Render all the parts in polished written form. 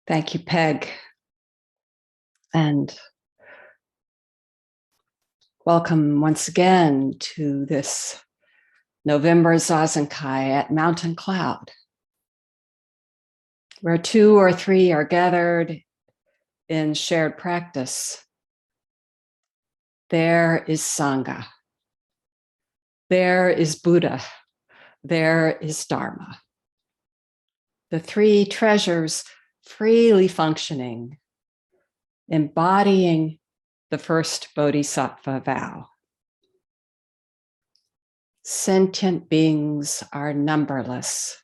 Thank you, Peg. And welcome once again to this November Zazenkai at Mountain Cloud, where 2 or 3 are gathered in shared practice. There is Sangha. There is Buddha. There is Dharma. The 3 treasures freely functioning, embodying the first Bodhisattva vow. Sentient beings are numberless.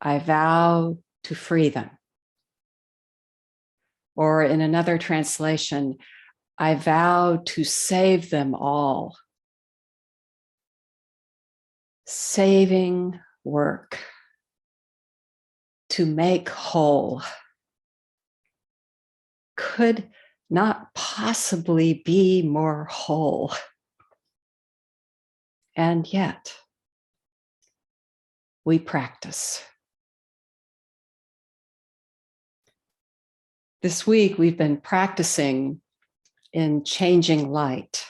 I vow to free them. Or in another translation, I vow to save them all. Saving work. To make whole. Could not possibly be more whole. And yet, we practice. This week, we've been practicing in changing light,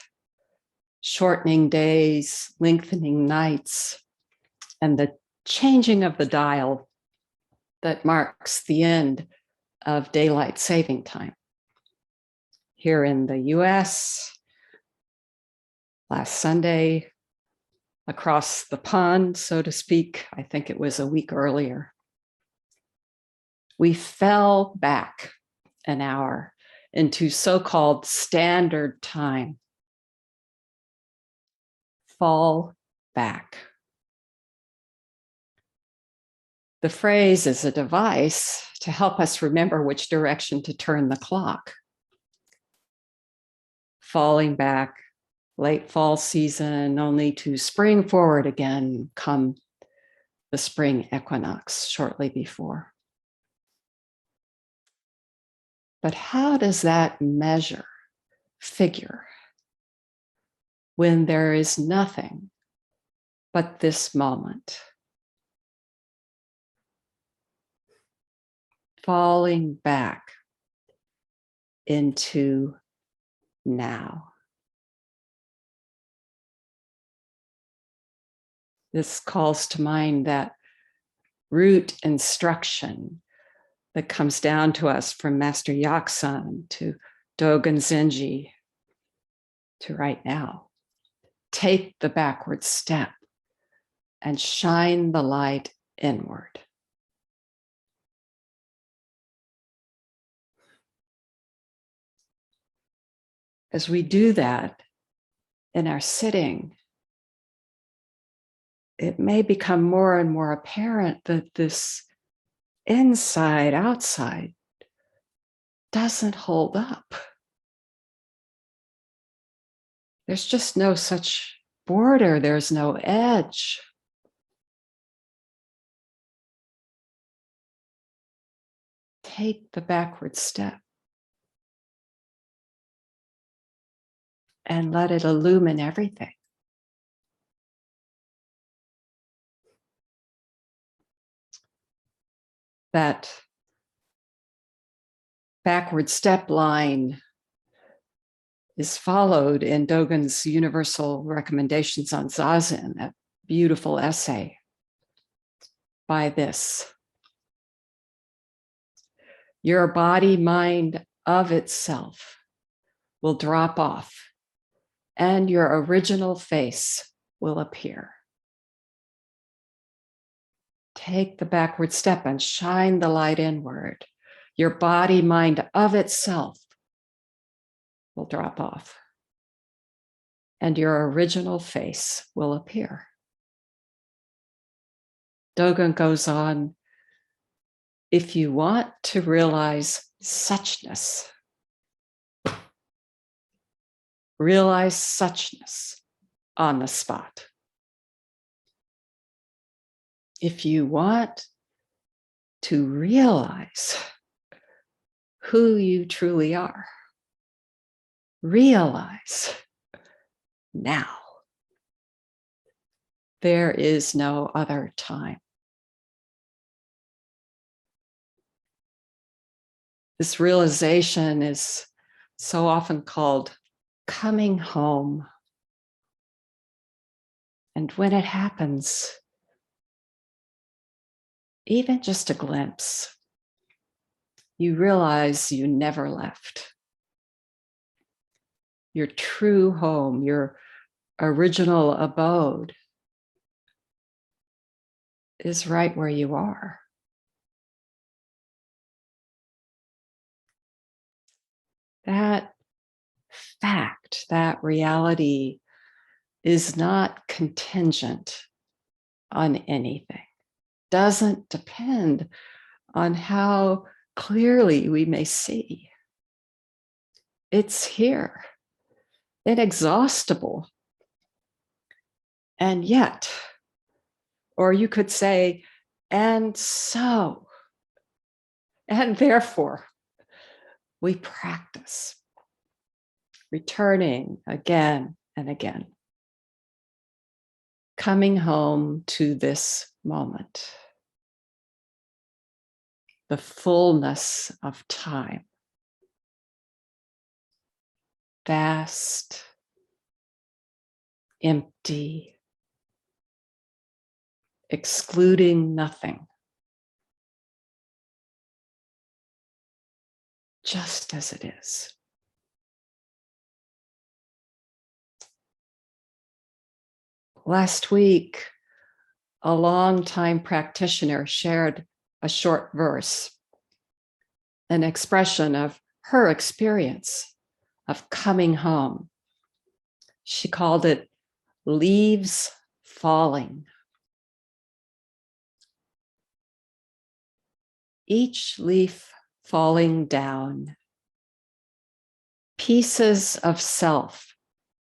shortening days, lengthening nights, and the changing of the dial that marks the end of daylight saving time. Here in the US, last Sunday, across the pond, so to speak, I think it was a week earlier, we fell back an hour into so-called standard time. Fall back. The phrase is a device to help us remember which direction to turn the clock. Falling back, late fall season, only to spring forward again come the spring equinox shortly before. But how does that figure, when there is nothing but this moment? Falling back into now. This calls to mind that root instruction that comes down to us from Master Yaksan to Dogen Zenji to right now. Take the backward step and shine the light inward. As we do that in our sitting, it may become more and more apparent that this inside, outside doesn't hold up. There's just no such border. There's no edge. Take the backward step and let it illumine everything. That backward step line is followed in Dogen's Universal Recommendations on Zazen, that beautiful essay, by this. Your body mind of itself will drop off and your original face will appear. Take the backward step and shine the light inward. Your body mind of itself will drop off and your original face will appear. Dogen goes on, if you want to realize suchness on the spot. If you want to realize who you truly are, realize now. There is no other time. This realization is so often called coming home. And when it happens, even just a glimpse, you realize you never left. Your true home, your original abode is right where you are. That fact, that reality is not contingent on anything, doesn't depend on how clearly we may see. It's here, inexhaustible. And yet, or you could say, and so, and therefore, we practice returning again and again, coming home to this moment, the fullness of time, vast, empty, excluding nothing, just as it is. Last week, a longtime practitioner shared a short verse, an expression of her experience of coming home. She called it leaves falling. Each leaf falling down, pieces of self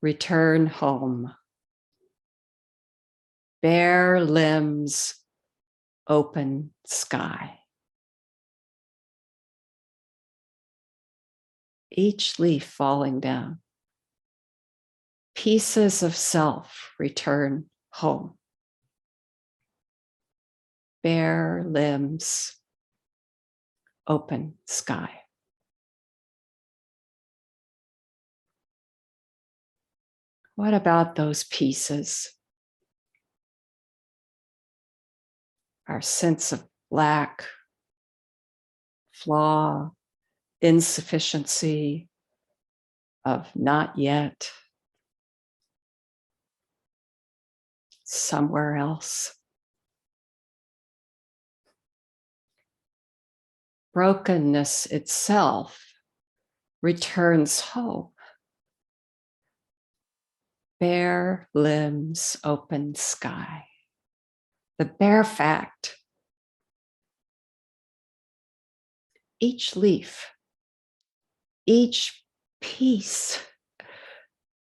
return home. Bare limbs, open sky. Each leaf falling down, pieces of self return home. Bare limbs, open sky. What about those pieces? Our sense of lack, flaw, insufficiency, of not yet, somewhere else. Brokenness itself returns home. Bare limbs, open sky. The bare fact, each leaf, each piece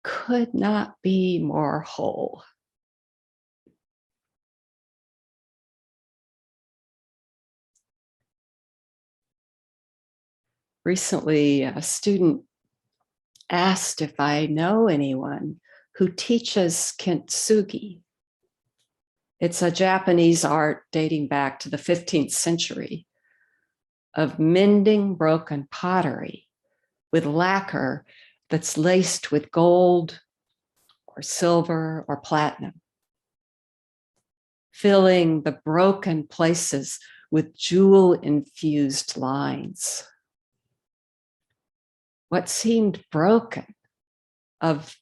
could not be more whole. Recently, a student asked if I know anyone who teaches kintsugi. It's a Japanese art dating back to the 15th century of mending broken pottery with lacquer that's laced with gold or silver or platinum, filling the broken places with jewel-infused lines. What seemed broken, of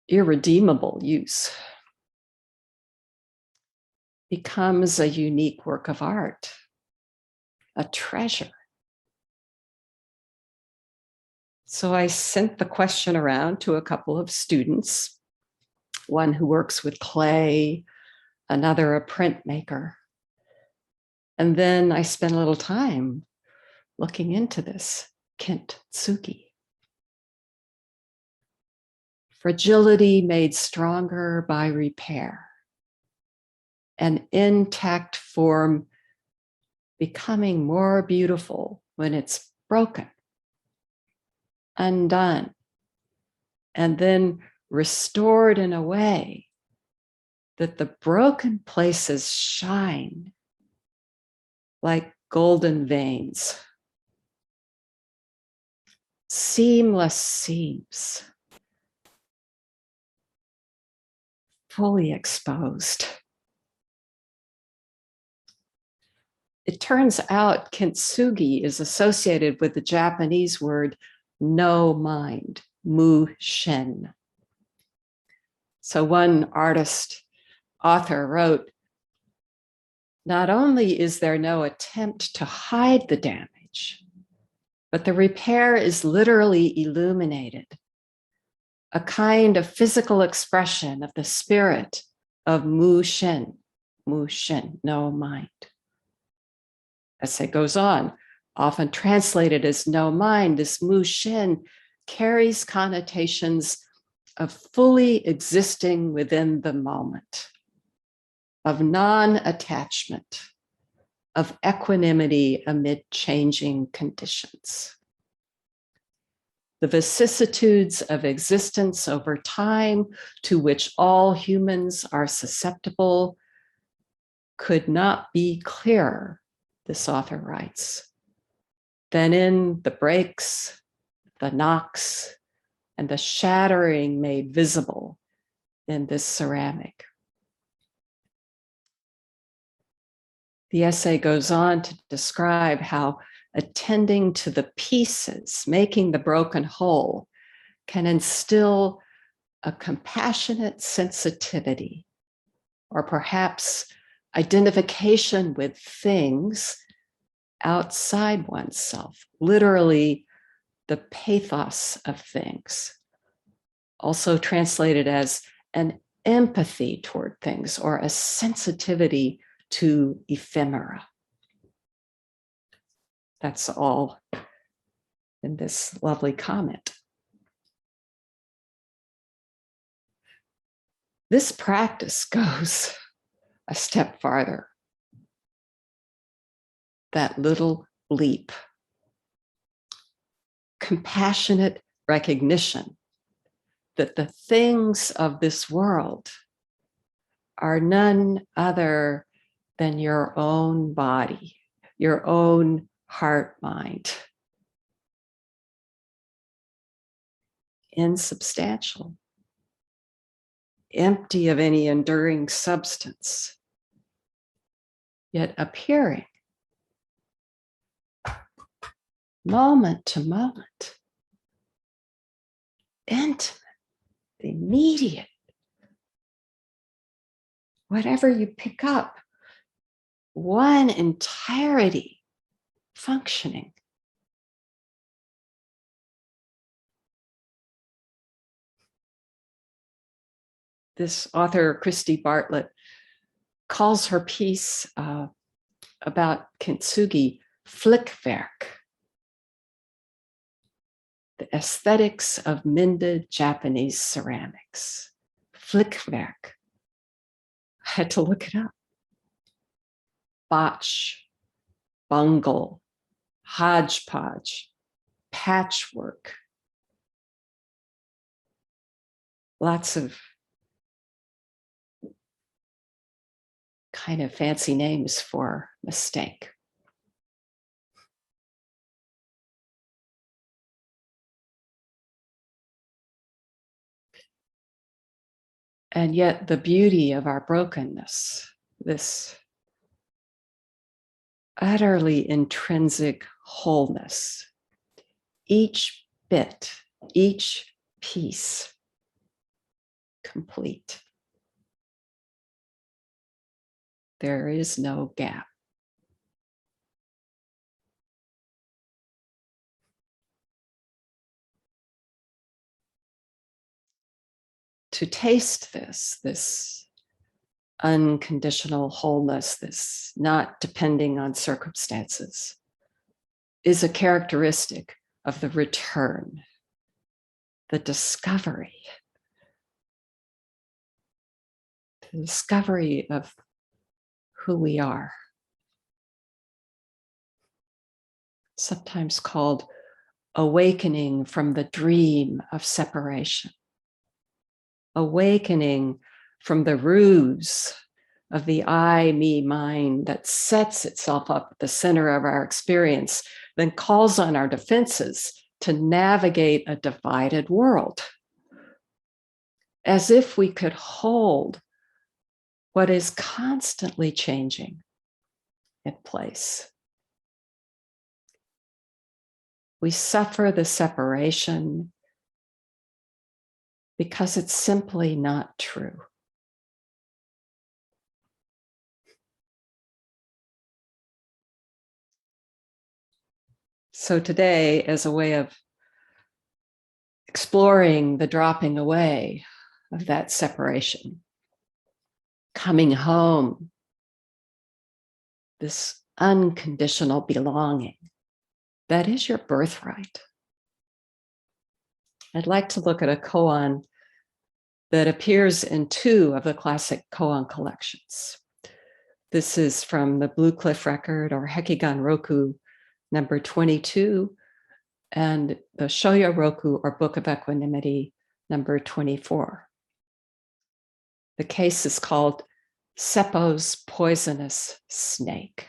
irredeemable use, becomes a unique work of art, a treasure. So I sent the question around to a couple of students, one who works with clay, another a printmaker. And then I spent a little time looking into this kintsugi. Fragility made stronger by repair. An intact form becoming more beautiful when it's broken, undone, and then restored in a way that the broken places shine like golden veins, seamless seams, fully exposed. It turns out kintsugi is associated with the Japanese word no mind, mu shen. So one author wrote, not only is there no attempt to hide the damage, but the repair is literally illuminated, a kind of physical expression of the spirit of mu shen, no mind. Essay goes on, often translated as no mind, this mu shen carries connotations of fully existing within the moment, of non-attachment, of equanimity amid changing conditions. The vicissitudes of existence over time to which all humans are susceptible could not be clearer, this author writes, than in the breaks, the knocks, and the shattering made visible in this ceramic. The essay goes on to describe how attending to the pieces, making the broken whole, can instill a compassionate sensitivity, or perhaps identification with things outside oneself, literally the pathos of things, also translated as an empathy toward things or a sensitivity to ephemera. That's all in this lovely comment. This practice goes a step farther. That little leap. Compassionate recognition that the things of this world are none other than your own body, your own heart, mind. Insubstantial, empty of any enduring substance, yet appearing moment to moment, intimate, immediate. Whatever you pick up, one entirety functioning. This author, Christy Bartlett, calls her piece about kintsugi flickwerk, the aesthetics of mended Japanese ceramics. Flickwerk. I had to look it up. Botch, bungle, hodgepodge, patchwork. Lots of kind of fancy names for mistake. And yet the beauty of our brokenness, this utterly intrinsic wholeness, each bit, each piece, complete. There is no gap. To taste this unconditional wholeness, this not depending on circumstances, is a characteristic of the return, the discovery of who we are. Sometimes called awakening from the dream of separation. Awakening from the ruse of the I, me, mine that sets itself up at the center of our experience, then calls on our defenses to navigate a divided world, as if we could hold what is constantly changing in place. We suffer the separation because it's simply not true. So today, as a way of exploring the dropping away of that separation, coming home, this unconditional belonging, that is your birthright. I'd like to look at a koan that appears in 2 of the classic koan collections. This is from the Blue Cliff Record, or Hekigan Roku number 22, and the Shoya Roku, or Book of Equanimity, number 24. The case is called Seppo's Poisonous Snake.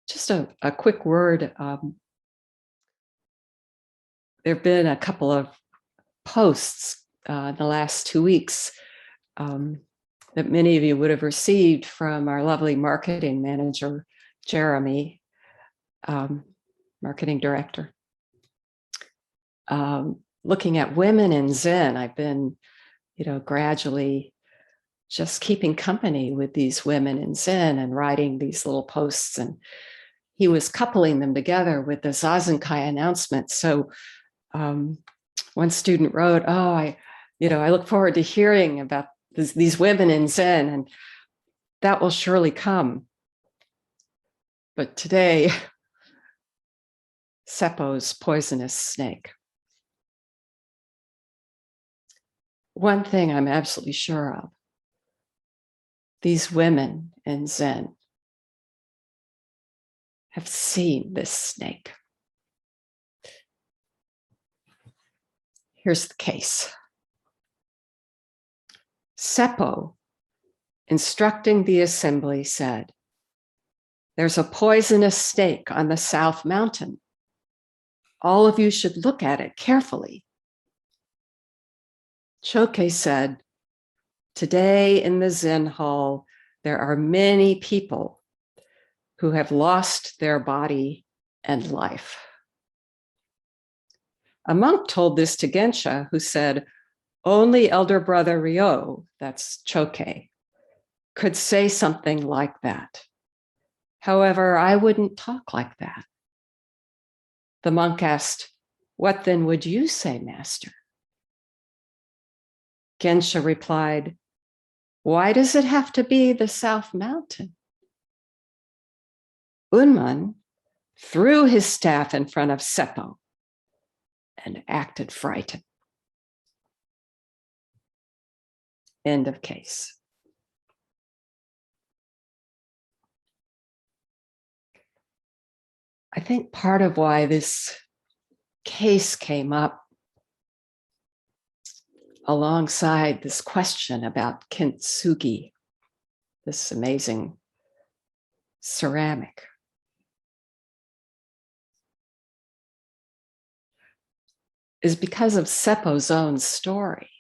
Just a quick word. There have been a couple of posts in the last 2 weeks that many of you would have received from our lovely marketing manager, Jeremy, marketing director. Looking at women in Zen, I've been, gradually just keeping company with these women in Zen and writing these little posts. And he was coupling them together with the Zazenkai announcement. So one student wrote, I look forward to hearing about these women in Zen, and that will surely come. But today, Seppo's Poisonous Snake. One thing I'm absolutely sure of, these women in Zen have seen this snake. Here's the case. Seppo, instructing the assembly, said, "There's a poisonous snake on the South Mountain. All of you should look at it carefully." Choke said, "Today in the Zen hall, there are many people who have lost their body and life." A monk told this to Gensha, who said, "Only elder brother Ryo," that's Choke, "could say something like that. However, I wouldn't talk like that." The monk asked, "What then would you say, master?" Gensha replied, "Why does it have to be the South Mountain?" Unman threw his staff in front of Seppo and acted frightened. End of case. I think part of why this case came up alongside this question about kintsugi, this amazing ceramic, is because of Seppo's own story.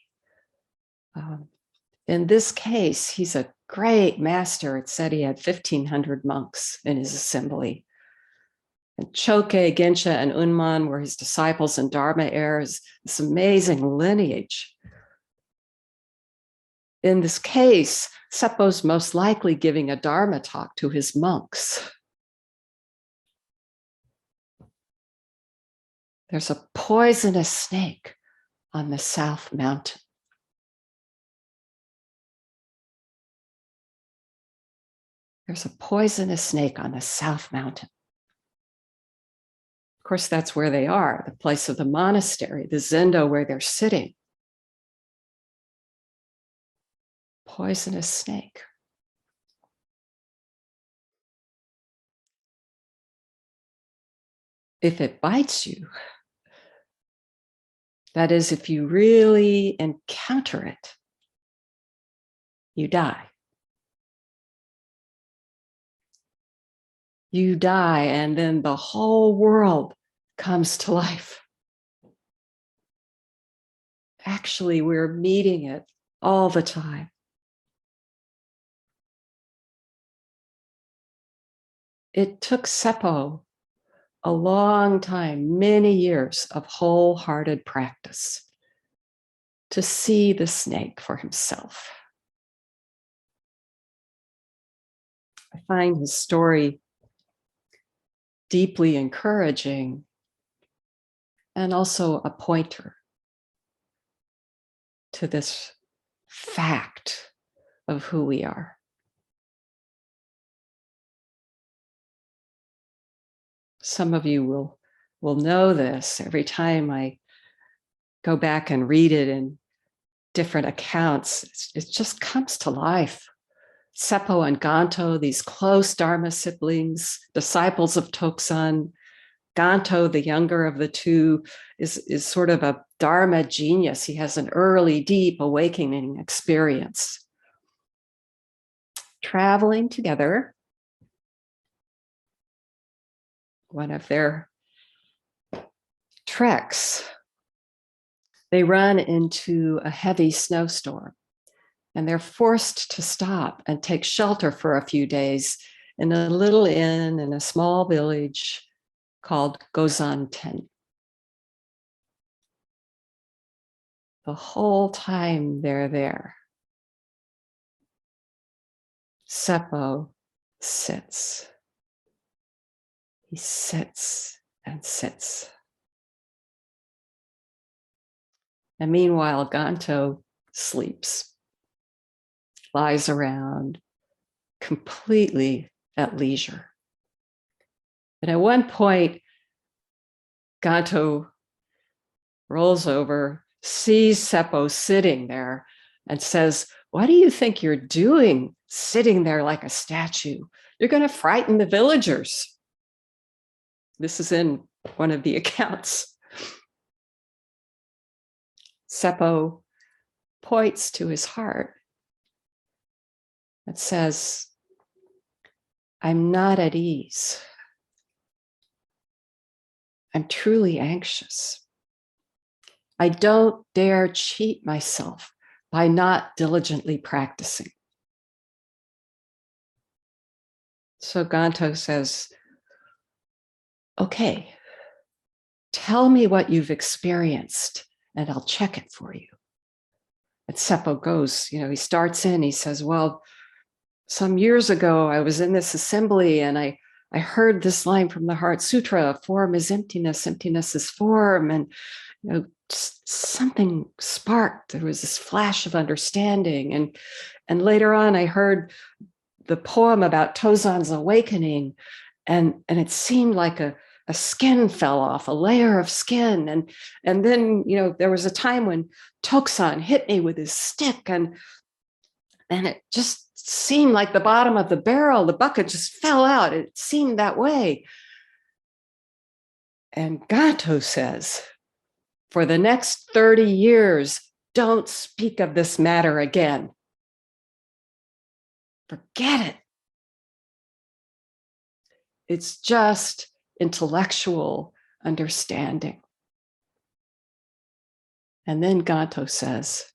In this case, he's a great master. It said he had 1,500 monks in his assembly. And Choke, Gensha, and Unman were his disciples and Dharma heirs, this amazing lineage. In this case, Seppo's most likely giving a Dharma talk to his monks. There's a poisonous snake on the South Mountain. There's a poisonous snake on the South Mountain. Of course, that's where they are, the place of the monastery, the zendo where they're sitting. Poisonous snake. If it bites you, that is, if you really encounter it, you die. You die, and then the whole world comes to life. Actually, we're meeting it all the time. It took Seppo a long time, many years of wholehearted practice to see the snake for himself. I find his story deeply encouraging and also a pointer to this fact of who we are. Some of you will know this. Every time I go back and read it in different accounts, it just comes to life. Seppo and Ganto, these close Dharma siblings, disciples of Toksan. Ganto, the younger of the two, is sort of a Dharma genius. He has an early, deep awakening experience. Traveling together, one of their treks, they run into a heavy snowstorm, and they're forced to stop and take shelter for a few days in a little inn in a small village called Gozanten. The whole time they're there, Seppo sits. He sits and sits. And meanwhile, Ganto sleeps, lies around, completely at leisure. And at one point, Ganto rolls over, sees Seppo sitting there, and says, "What do you think you're doing sitting there like a statue? You're going to frighten the villagers." This is in one of the accounts. Seppo points to his heart and says, "I'm not at ease. I'm truly anxious. I don't dare cheat myself by not diligently practicing." So Ganto says, "Okay, tell me what you've experienced and I'll check it for you." And Seppo goes, he starts in, he says, "Well, some years ago, I was in this assembly and I heard this line from the Heart Sutra, form is emptiness, emptiness is form. And something sparked. There was this flash of understanding. And later on, I heard the poem about Tozan's awakening. And it seemed like a skin fell off, a layer of skin. And then, there was a time when Toksan hit me with his stick and it just seemed like the bottom of the barrel, the bucket just fell out. It seemed that way." And Ganto says, "For the next 30 years, don't speak of this matter again. Forget it. It's just intellectual understanding." And then Ganto says,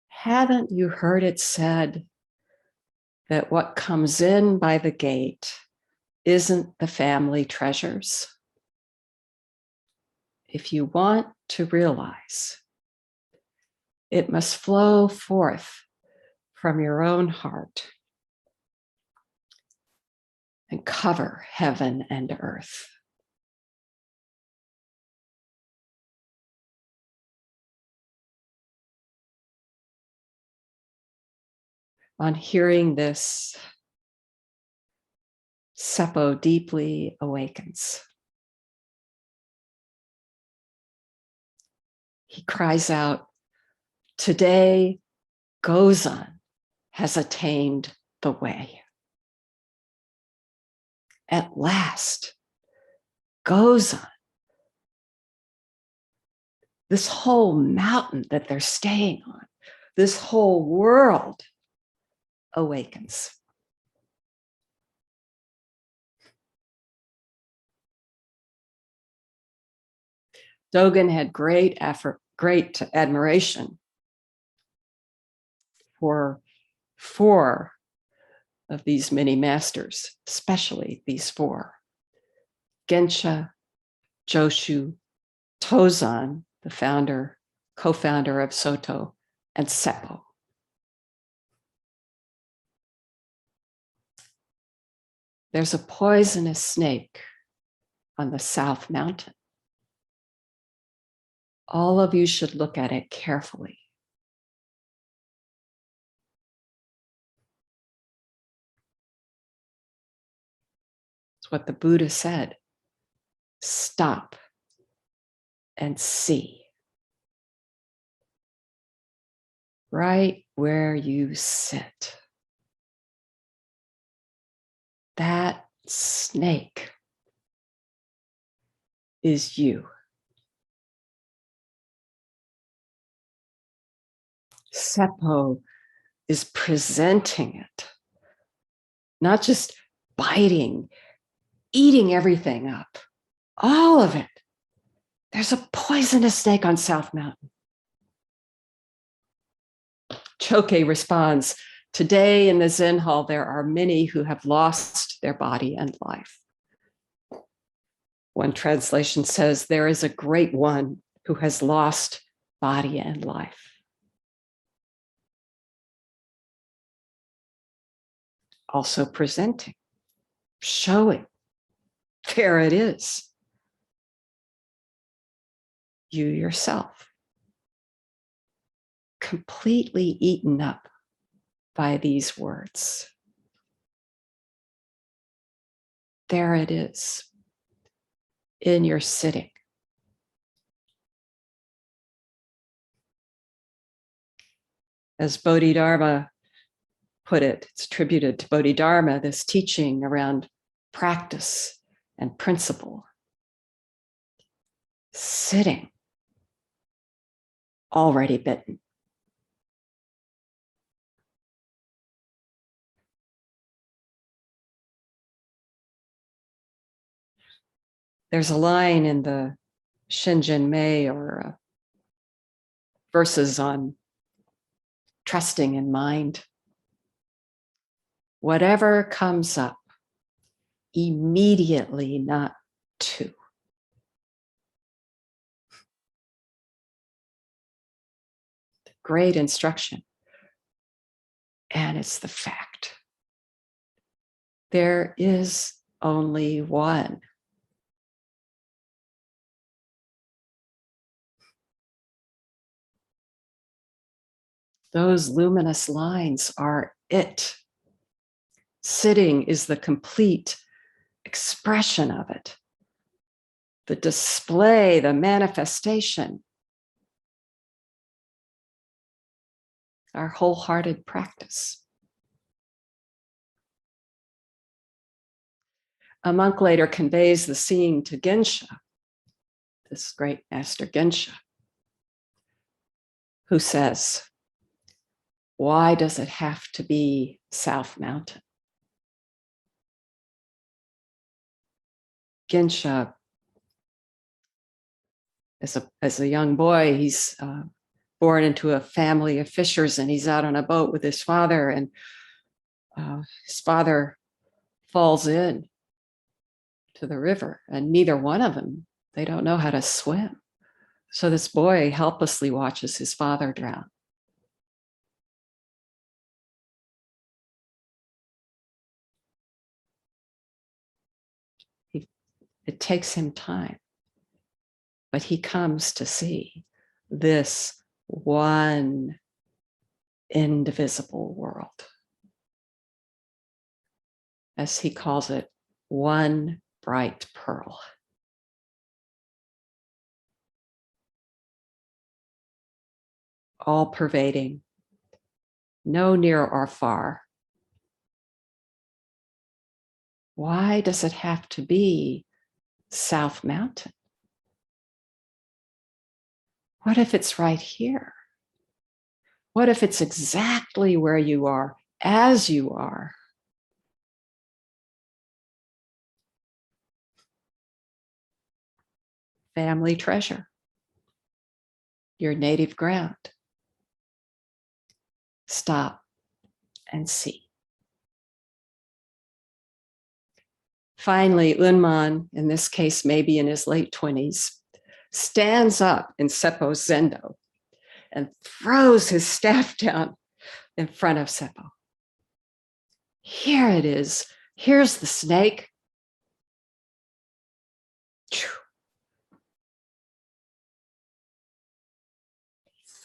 "Haven't you heard it said that what comes in by the gate isn't the family treasures? If you want to realize, it must flow forth from your own heart and cover heaven and earth." On hearing this, Seppo deeply awakens. He cries out, "Today, Gozan has attained the way." At last, Gozan, this whole mountain that they're staying on, this whole world awakens. Dogen had great admiration for four of these many masters, especially these four: Gensha, Joshu, Tozan, the co-founder of Soto, and Seppo. There's a poisonous snake on the South Mountain. All of you should look at it carefully. It's what the Buddha said. Stop and see. Right where you sit. That snake is you. Seppo is presenting it, not just biting, eating everything up, all of it. There's a poisonous snake on South Mountain. Choke responds, today in the Zen hall, there are many who have lost their body and life. One translation says, there is a great one who has lost body and life. Also presenting, showing, there it is. You yourself, completely eaten up by these words. There it is, in your sitting. As Bodhidharma put it, it's attributed to Bodhidharma, this teaching around practice and principle. Sitting, already bitten. There's a line in the Shinjin Mei or verses on trusting in mind. Whatever comes up, immediately not to. Great instruction. And it's the fact. There is only one. Those luminous lines are it. Sitting is the complete expression of it. The display, the manifestation. Our wholehearted practice. A monk later conveys the scene to Gensha, this great master Gensha, who says, why does it have to be South Mountain? Gensha, as a young boy, he's born into a family of fishers, and he's out on a boat with his father, and his father falls in to the river, and neither one of them, they don't know how to swim. So this boy helplessly watches his father drown. It takes him time, but he comes to see this one indivisible world. As he calls it, one bright pearl. All pervading, no near or far. Why does it have to be South Mountain? What if it's right here? What if it's exactly where you are, as you are? Family treasure, your native ground. Stop and see. Finally, Unman, in this case, maybe in his late 20s, stands up in Seppo's zendo and throws his staff down in front of Seppo. Here it is. Here's the snake. He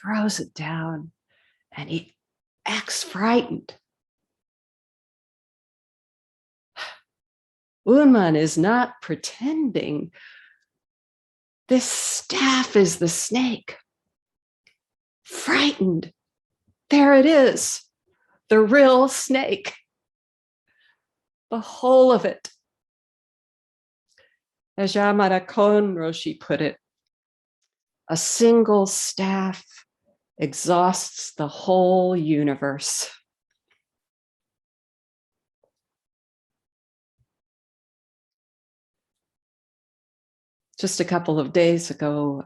throws it down and he acts frightened. Unman is not pretending. This staff is the snake. Frightened. There it is. The real snake. The whole of it. As Yamada Kon Roshi put it, a single staff exhausts the whole universe. Just a couple of days ago,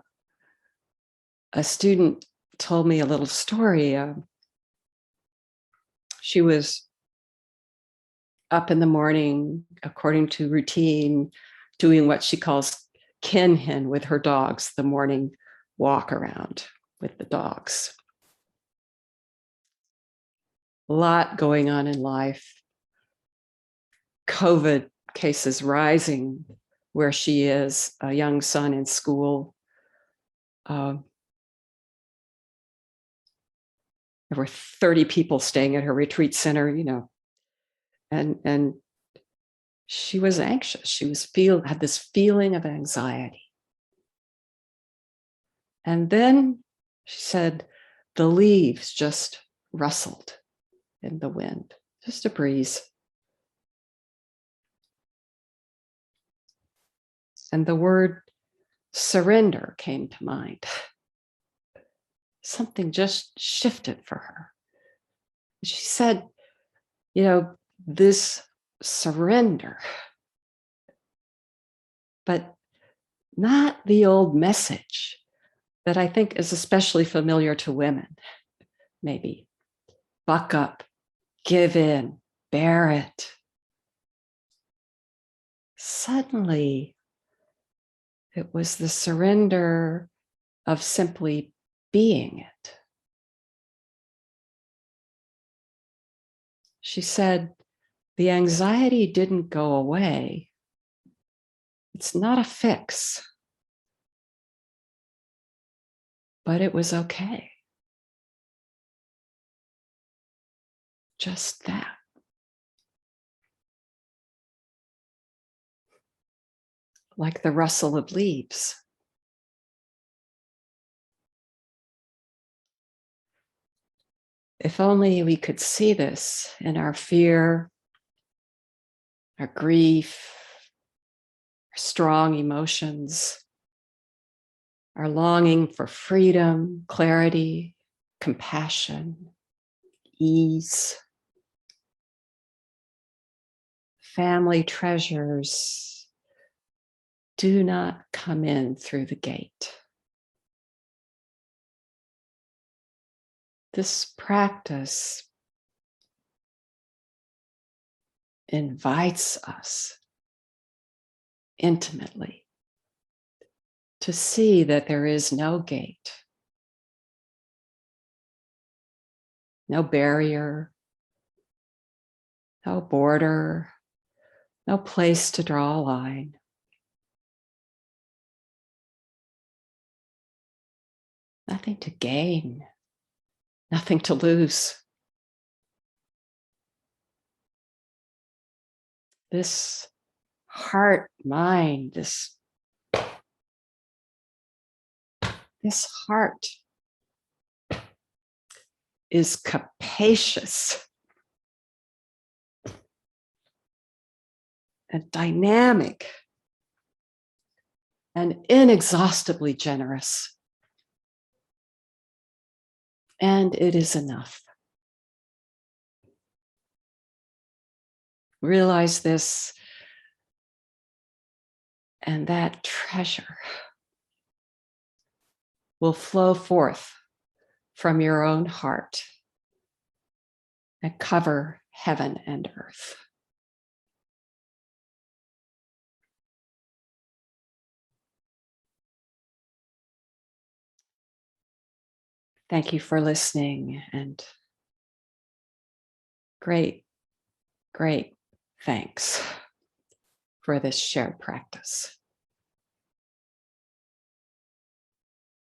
a student told me a little story. She was up in the morning, according to routine, doing what she calls kinhin with her dogs, the morning walk around with the dogs. A lot going on in life. COVID cases rising where she is, a young son in school. There were 30 people staying at her retreat center, and she was anxious. She was had this feeling of anxiety. And then she said, the leaves just rustled in the wind, just a breeze. And the word surrender came to mind. Something just shifted for her. She said, this surrender, but not the old message that I think is especially familiar to women, maybe. Buck up, give in, bear it. Suddenly, it was the surrender of simply being it. She said, the anxiety didn't go away. It's not a fix, but it was okay. Just that. Like the rustle of leaves. If only we could see this in our fear, our grief, our strong emotions, our longing for freedom, clarity, compassion, ease. Family treasures do not come in through the gate. This practice invites us intimately to see that there is no gate, no barrier, no border, no place to draw a line. Nothing to gain, nothing to lose. This heart, mind, this heart is capacious and dynamic and inexhaustibly generous. And it is enough. Realize this, and that treasure will flow forth from your own heart and cover heaven and earth. Thank you for listening, and great, great thanks for this shared practice.